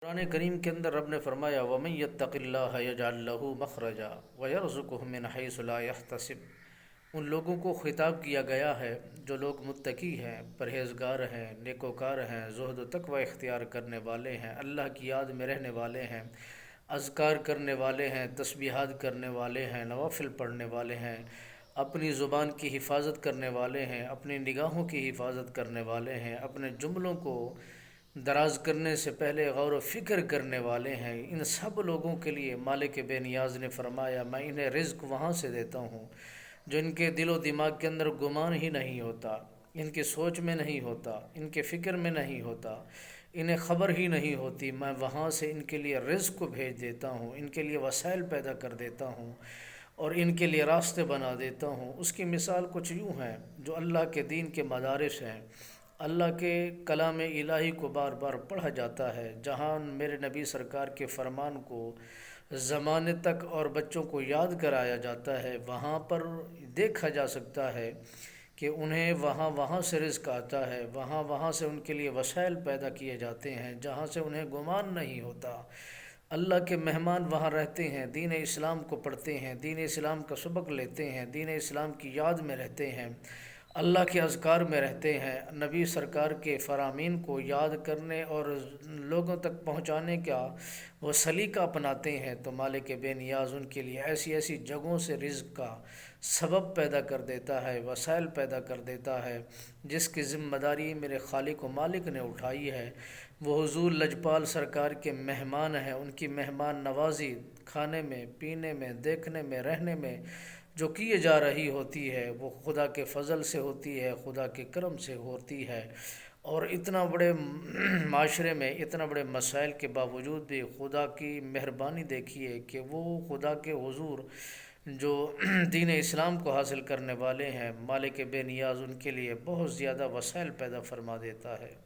قرآن کریم کے اندر رب نے فرمایا وَمَن يَتَّقِ اللَّهَ يَجْعَل لَّهُ مَخْرَجًا وَيَرْزُقْهُ مِنْ حَيْثُ لَا يَحْتَسِبُ۔ ان لوگوں کو خطاب کیا گیا ہے جو لوگ متقی ہیں، پرہیزگار ہیں، نیکوکار ہیں، زہد و تقوی اختیار کرنے والے ہیں، اللہ کی یاد میں رہنے والے ہیں، اذکار کرنے والے ہیں، تسبیحات کرنے والے ہیں، نوافل پڑھنے والے ہیں، اپنی زبان کی حفاظت کرنے والے ہیں، اپنی نگاہوں کی حفاظت کرنے والے ہیں، اپنے جملوں کو دراز کرنے سے پہلے غور و فکر کرنے والے ہیں۔ ان سب لوگوں کے لیے مالک بے نیاز نے فرمایا میں انہیں رزق وہاں سے دیتا ہوں جو ان کے دل و دماغ کے اندر گمان ہی نہیں ہوتا، ان کی سوچ میں نہیں ہوتا، ان کے فکر میں نہیں ہوتا، انہیں خبر ہی نہیں ہوتی۔ میں وہاں سے ان کے لیے رزق کو بھیج دیتا ہوں، ان کے لیے وسائل پیدا کر دیتا ہوں اور ان کے لیے راستے بنا دیتا ہوں۔ اس کی مثال کچھ یوں ہے، جو اللہ کے دین کے مدارس ہیں، اللہ کے کلام الہی کو بار بار پڑھا جاتا ہے، جہاں میرے نبی سرکار کے فرمان کو زمانے تک اور بچوں کو یاد کرایا جاتا ہے، وہاں پر دیکھا جا سکتا ہے کہ انہیں وہاں سے رزق آتا ہے، وہاں سے ان کے لیے وسائل پیدا کیے جاتے ہیں جہاں سے انہیں گمان نہیں ہوتا۔ اللہ کے مہمان وہاں رہتے ہیں، دین اسلام کو پڑھتے ہیں، دین اسلام کا سبق لیتے ہیں، دین اسلام کی یاد میں رہتے ہیں، اللہ کے اذکار میں رہتے ہیں، نبی سرکار کے فرامین کو یاد کرنے اور لوگوں تک پہنچانے کا وہ سلیقہ اپناتے ہیں، تو مالک بے نیاز ان کے لیے ایسی ایسی جگہوں سے رزق کا سبب پیدا کر دیتا ہے، وسائل پیدا کر دیتا ہے، جس کی ذمہ داری میرے خالق و مالک نے اٹھائی ہے۔ وہ حضور لجپال سرکار کے مہمان ہیں، ان کی مہمان نوازی کھانے میں، پینے میں، دیکھنے میں، رہنے میں جو کیے جا رہی ہوتی ہے، وہ خدا کے فضل سے ہوتی ہے، خدا کے کرم سے ہوتی ہے۔ اور اتنا بڑے معاشرے میں اتنا بڑے مسائل کے باوجود بھی خدا کی مہربانی دیکھیے کہ وہ خدا کے حضور جو دین اسلام کو حاصل کرنے والے ہیں، مالک بے نیاز ان کے لیے بہت زیادہ وسائل پیدا فرما دیتا ہے۔